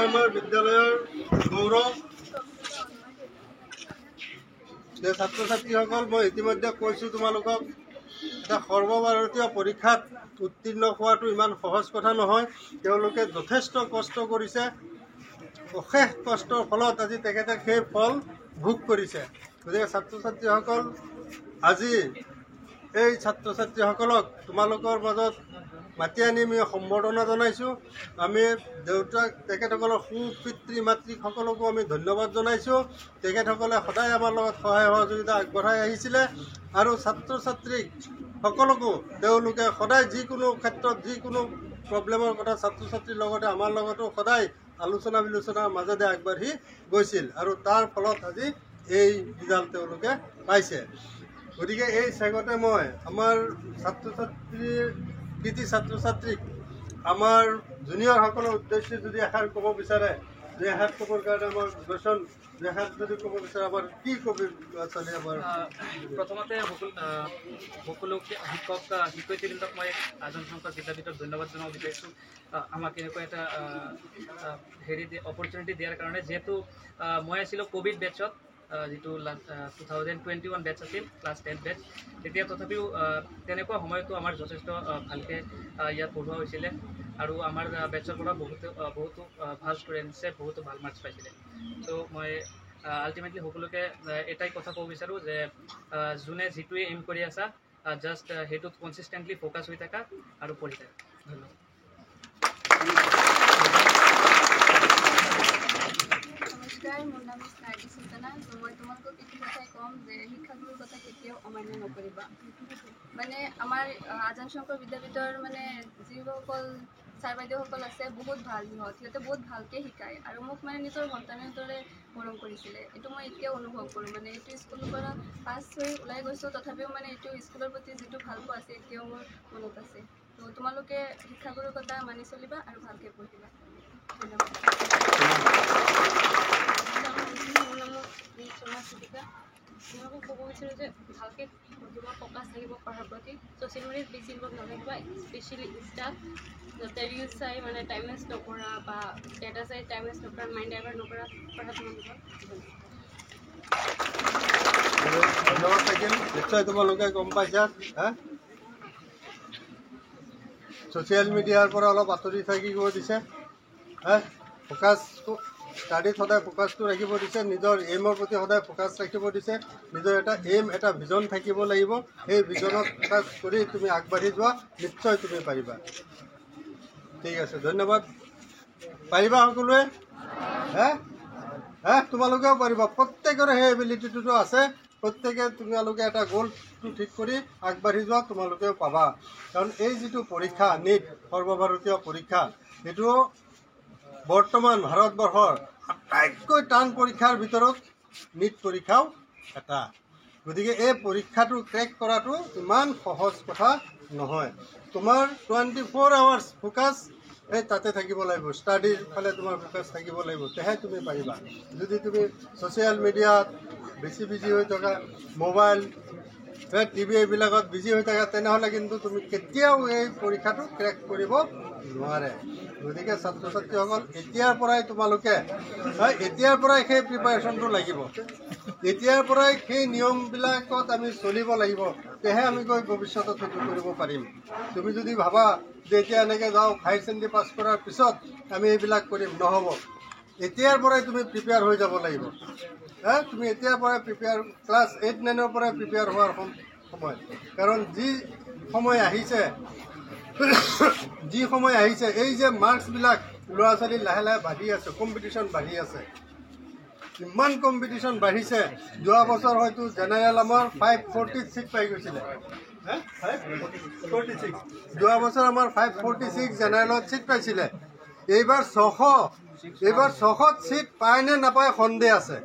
আমাৰ বিদ্যালয়ৰ গৌৰৱ যে ছাত্ৰ ছাত্ৰীসকল, মই ইতিমধ্যে কৈছোঁ তোমালোকক, এটা সৰ্বভাৰতীয় পৰীক্ষাত উত্তীৰ্ণ হোৱাটো ইমান সহজ কথা নহয়। তেওঁলোকে যথেষ্ট কষ্ট কৰিছে, অশেষ কষ্টৰ ফলত আজি তেখেতে সেই ফল ভোগ কৰিছে। গতিকে ছাত্ৰ ছাত্ৰীসকল, আজি এই ছাত্ৰ ছাত্ৰীসকলক তোমালোকৰ মাজত মাতি আনি আমি সম্বৰ্ধনা জনাইছোঁ। আমি দেউতাক তেখেতসকলৰ সুপিতৃ মাতৃসকলকো আমি ধন্যবাদ জনাইছোঁ। তেখেতসকলে সদায় আমাৰ লগত সহায় সহযোগিতা আগবঢ়াই আহিছিলে আৰু ছাত্ৰ ছাত্ৰীক সকলকো তেওঁলোকে সদায় যিকোনো ক্ষেত্ৰত যিকোনো প্ৰব্লেমৰ কথা ছাত্ৰ ছাত্ৰীৰ লগতে আমাৰ লগতো সদায় আলোচনা বিলোচনাৰ মাজেৰে আগবাঢ়ি গৈছিল আৰু তাৰ ফলত আজি এই ৰিজাল্ট তেওঁলোকে পাইছে। গতিকে এই চেগতে মই আমাৰ ছাত্ৰ ছাত্ৰীৰ কৃতি ছাত্ৰ ছাত্ৰীক আমাৰ জুনিয়ৰসকলৰ উদ্দেশ্যে যদি এষাৰ ক'ব বিচাৰে, যে এষাৰ ক'বৰ কাৰণে আমাৰ দৰ্শন এষাৰ যদি ক'ব বিচাৰে, আমাৰ কি ক'বি ল'ৰা ছোৱালী? আমাৰ প্ৰথমতে সকলো শিক্ষক শিক্ষয়িত্ৰীবৃন্দক মই আজান শংকৰ বিদ্যাপীঠত ধন্যবাদ জনাব বিচাৰিছোঁ আমাক এনেকুৱা এটা অপৰচুনিটি দিয়াৰ কাৰণে। যিহেতু মই আছিলোঁ ক'ভিড বেটছত, যিটো 2021 বেটছ আছিল, ক্লাছ 10 বেটছ। তেতিয়া তথাপিও তেনেকুৱা সময়তো আমাৰ যথেষ্ট ভালকৈ ইয়াত পঢ়োৱা হৈছিলে আৰু আমাৰ বেটছৰ পৰা বহুতো ভাল ষ্টুডেণ্টছে বহুতো ভাল মাৰ্কছ পাইছিলে। চ' মই আল্টিমেটলি সকলোকে এটাই কথা ক'ব বিচাৰোঁ যে যোনে যিটোৱে এইম কৰি আছা, জাষ্ট সেইটোত কনচিষ্টেণ্টলি ফ'কাছ হৈ থাকা আৰু পঢ়ি থাকা। ধন্যবাদ। নমস্কাৰ, মোৰ নাম স্নাৰ্ডি সুলতানা। মই তোমালোকক এইটো কথাই ক'ম যে শিক্ষাগুৰুৰ কথা কেতিয়াও অমান্য নকৰিবা। মানে আমাৰ আজান শংকৰ বিদ্যাপীঠৰ মানে যিসকল ছাৰ বাইদেউসকল আছে, বহুত ভাল। সিহঁতে বহুত ভালকৈ শিকায় আৰু মোক মানে নিজৰ সন্তানৰ দৰে মৰম কৰিছিলে। এইটো মই এতিয়াও অনুভৱ কৰোঁ। মানে এইটো স্কুলৰ পৰা পাছ হৈ ওলাই গৈছোঁ, তথাপিও মানে এইটো স্কুলৰ প্ৰতি যিটো ভাল পোৱা আছে এতিয়াও মোৰ মনত আছে। তো তোমালোকে শিক্ষাগুৰুৰ কথা মানি চলিবা আৰু ভালকৈ পঢ়িবা। ধন্যবাদ। মই ক'ব বিচাৰোঁ যে ভালকৈ পঢ়িব, ফ'কাছ থাকিব পঢ়াৰ প্ৰতি, ছ'চিয়েল মিডিয়াত বেছি ইনভলভ নাথাকিবা, স্পেচিয়েলি ইনষ্টাত যাতে ৰিলছ চাই মানে টাইম ৱেষ্ট নকৰা বা ডেটা চাই টাইম ৱেষ্ট নকৰা, মাইণ্ড ডাইভাৰ্ট নকৰা, পঢ়াত মন দিবা। ধন্যবাদ থাকিল। নিশ্চয় তোমালোকে গম পাইছা, ছ'চিয়েল মিডিয়াৰ পৰা অলপ আঁতৰি থাকিব দিছে, ফ'কাছটো ষ্টাডিত সদায় ফ'কাছটো ৰাখিব দিছে, নিজৰ এইমৰ প্ৰতি সদায় ফ'কাছ ৰাখিব দিছে। নিজৰ এটা এইম, এটা ভিজন থাকিব লাগিব। সেই ভিজনত ফ'কাছ কৰি তুমি আগবাঢ়ি যোৱা, নিশ্চয় তুমি পাৰিবা। ঠিক আছে, ধন্যবাদ। পাৰিবা সকলোৱে? তোমালোকেও পাৰিবা। প্ৰত্যেকৰে সেই এবিলিটিটো আছে। প্ৰত্যেকে তোমালোকে এটা গ'লটো ঠিক কৰি আগবাঢ়ি যোৱা, তোমালোকেও পাবা। কাৰণ এই যিটো পৰীক্ষা, নীট সৰ্বভাৰতীয় পৰীক্ষা, সেইটো বৰ্তমান ভাৰতবৰ্ষৰ আটাইতকৈ টান পৰীক্ষাৰ ভিতৰত নীট পৰীক্ষাও এটা। গতিকে এই পৰীক্ষাটো ক্ৰেক কৰাটো ইমান সহজ কথা নহয়। তোমাৰ 24 আৱাৰ্ছ ফ'কাছ এই তাতে থাকিব লাগিব, ষ্টাডিৰ ফালে তোমাৰ ফ'কাছ থাকিব লাগিব, তেহে তুমি পাৰিবা। যদি তুমি ছ'চিয়েল মিডিয়াত বেছি বিজি হৈ থকা, মোবাইল টিভি এইবিলাকত বিজি হৈ থাকা, তেনেহ'লে কিন্তু তুমি কেতিয়াও এই পৰীক্ষাটো ক্ৰেক কৰিব নোৱাৰে। গতিকে ছাত্ৰ ছাত্ৰীসকল, এতিয়াৰ পৰাই তোমালোকে এতিয়াৰ পৰাই সেই প্ৰিপাৰেশ্যনটো লাগিব। এতিয়াৰ পৰাই সেই নিয়মবিলাকত আমি চলিব লাগিব, তেহে আমি গৈ ভৱিষ্যতত সেইটো কৰিব পাৰিম। তুমি যদি ভাবা যে এতিয়া এনেকৈ যাওঁ, হায়াৰ ছেকেণ্ডেৰী পাছ কৰাৰ পিছত আমি এইবিলাক কৰিম, নহ'ব। এতিয়াৰ পৰাই তুমি প্ৰিপেয়াৰ হৈ যাব লাগিব। তুমি এতিয়াৰ পৰাই প্ৰিপেয়াৰ, ক্লাছ 8-9ৰ পৰাই প্ৰিপেয়াৰ হোৱাৰ সময়। কাৰণ যি সময় আহিছে, এই যে মাৰ্কছবিলাক ল'ৰা ছোৱালী লাহে লাহে বাঢ়ি আছে, কম্পিটিশ্যন বাঢ়ি আছে, ইমান কম্পিটিশ্যন বাঢ়িছে। যোৱা বছৰ হয়তো জেনেৰেল আমাৰ 546 পাই গৈছিলে, 546। যোৱা বছৰ আমাৰ 546 জেনেৰেলত ছিট পাইছিলে। এইবাৰ 600 ছিট পায় নে নাপায় সন্দেহ আছে।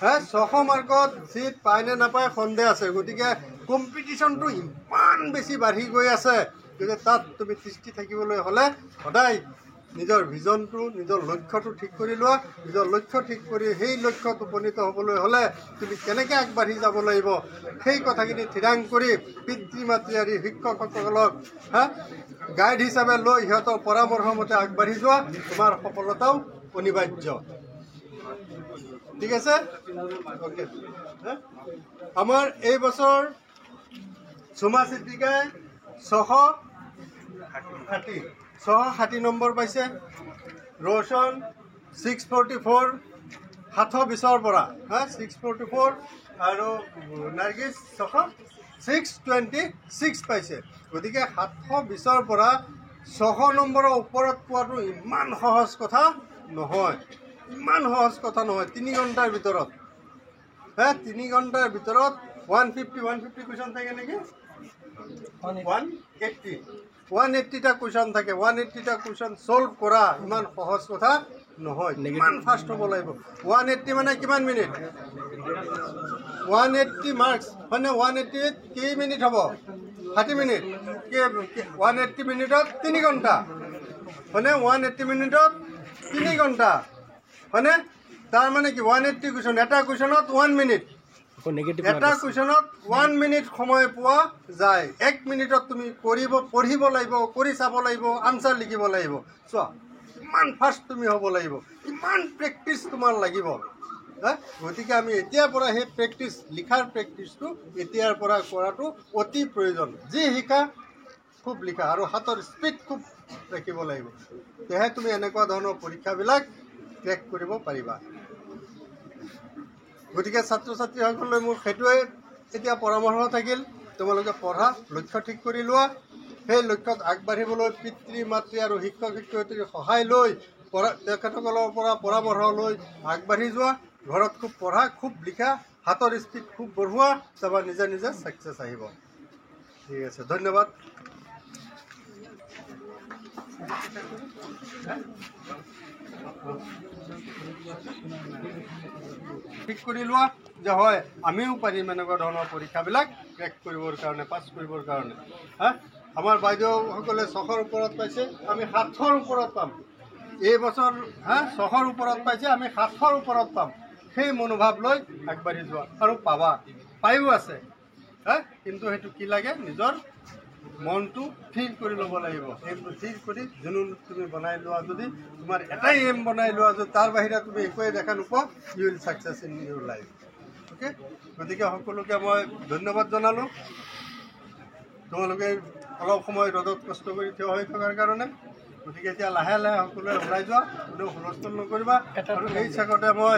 600 মাৰ্কত ছিট পায় নে নাপায় সন্দেহ আছে। গতিকে কম্পিটিশ্যনটো ইমান বেছি বাঢ়ি গৈ আছে, গতিকে তাত তুমি তিষ্ঠি থাকিবলৈ হ'লে সদায় নিজৰ ভিজনটো নিজৰ লক্ষ্যটো ঠিক কৰি লোৱা। নিজৰ লক্ষ্য ঠিক কৰি সেই লক্ষ্যত উপনীত হ'বলৈ হ'লে তুমি কেনেকৈ আগবাঢ়ি যাব লাগিব সেই কথাখিনি থিৰাং কৰি পিতৃ মাতৃ আৰু শিক্ষকসকলক গাইড হিচাপে লৈ সিহঁতৰ পৰামৰ্শ মতে আগবাঢ়ি যোৱা, তোমাৰ সফলতাও অনিবাৰ্য। ঠিক আছে? অ'কে। আমাৰ এই বছৰ সুমা চিদ্দিকাই 660 নম্বৰ পাইছে। ৰোশন 644 720ৰ পৰা 644 আৰু নাৰ্গিছ 626 পাইছে। গতিকে 720ৰ পৰা 600 নম্বৰৰ ওপৰত পোৱাটো ইমান সহজ কথা নহয়, 3 ঘণ্টাৰ ভিতৰত 3 ঘণ্টাৰ ভিতৰত 150 কুৱেশ্যন থাকে নেকি? 180টা কুৱেশ্যন থাকে। 180টা কুৱেশ্যন ছল্ভ কৰা ইমান সহজ কথা নহয়, ইমান ফাষ্ট হ'ব লাগিব। 180 মানে কিমান মিনিট? 180 মাৰ্কছ মানে 180 কেই মিনিট হ'ব? 60 মিনিট। 180 মিনিটত 3 ঘণ্টা হয়নে? 180 মিনিটত 3 ঘণ্টা হয়নে? তাৰ মানে কি 180 কুৱেশ্যন, এটা কুৱেশ্যনত 1 মিনিট, এটা কুৱেশ্যনত 1 মিনিট সময় পোৱা যায়। 1 মিনিটত তুমি পঢ়িব লাগিব, কৰি চাব লাগিব, আনচাৰ লিখিব লাগিব। চোৱা ইমান ফাষ্ট তুমি হ'ব লাগিব, ইমান প্ৰেক্টিচ তোমাৰ লাগিব। গতিকে আমি এতিয়াৰ পৰা সেই প্ৰেক্টিচ, লিখাৰ প্ৰেক্টিচটো এতিয়াৰ পৰা কৰাটো অতি প্ৰয়োজন। যি শিকা খুব লিখা আৰু হাতৰ স্পীড খুব ৰাখিব লাগিব, তেহে তুমি এনেকুৱা ধৰণৰ পৰীক্ষাবিলাক ক্ৰেক কৰিব পাৰিবা। গতিকে ছাত্ৰ ছাত্ৰীসকললৈ মোৰ সেইটোৱে এতিয়া পৰামৰ্শ থাকিল, তোমালোকে পঢ়া, লক্ষ্য ঠিক কৰি লোৱা। সেই লক্ষ্যত আগবাঢ়িবলৈ পিতৃ মাতৃ আৰু শিক্ষক শিক্ষয়িত্ৰীৰ সহায় লৈ তেখেতসকলৰ পৰা পৰামৰ্শ লৈ আগবাঢ়ি যোৱা। ঘৰত খুব পঢ়া, খুব লিখা, হাতৰ স্পীড খুব বঢ়োৱা, তাৰপৰা নিজে নিজে ছাকচেছ আহিব। ঠিক আছে, ধন্যবাদ। ঠিক কৰি লোৱা যে হয় আমিও পাৰিম এনেকুৱা ধৰণৰ পৰীক্ষাবিলাক ক্ৰেক কৰিবৰ কাৰণে, পাছ কৰিবৰ কাৰণে। আমাৰ বাইদেউসকলে 600ৰ ওপৰত পাইছে, আমি 700ৰ ওপৰত পাম। এই বছৰ 600ৰ ওপৰত পাইছে, আমি 700ৰ ওপৰত পাম। সেই মনোভাৱ লৈ আগবাঢ়ি যোৱা আৰু পাবা, পায়ো আছে। কিন্তু সেইটো কি লাগে? নিজৰ মনটো স্থিৰ কৰি ল'ব লাগিব। এইটো স্থিৰ কৰি জুনুন তুমি বনাই লোৱা, যদি তোমাৰ এটাই এম বনাই লোৱা, যদি তাৰ বাহিৰে তুমি একোৱে দেখা নোপোৱা, you will success in your life. Okay, গতিকে সকলোকে মই ধন্যবাদ জনালোঁ। তোমালোকে অলপ সময় ৰ'দত কষ্ট কৰি থিয় হৈ থকাৰ কাৰণে। গতিকে এতিয়া লাহে লাহে সকলোৱে ওলাই যোৱা, কোনেও হুলস্থুল নকৰিবা। আৰু এই চেগতে মই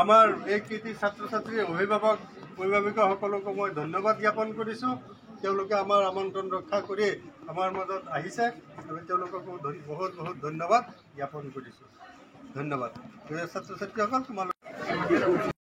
আমাৰ এই কৃতি ছাত্ৰ ছাত্ৰীৰ অভিভাৱকসকলকো মই ধন্যবাদ জ্ঞাপন কৰিছোঁ। তেওঁলোকে আমাৰ আমন্ত্ৰণ ৰক্ষা কৰি আমাৰ মাজত আহিছে। আমি তেওঁলোককো বহুত বহুত ধন্যবাদ জ্ঞাপন কৰিছোঁ। ধন্যবাদ। ছাত্ৰ ছাত্ৰীসকল, তোমালোক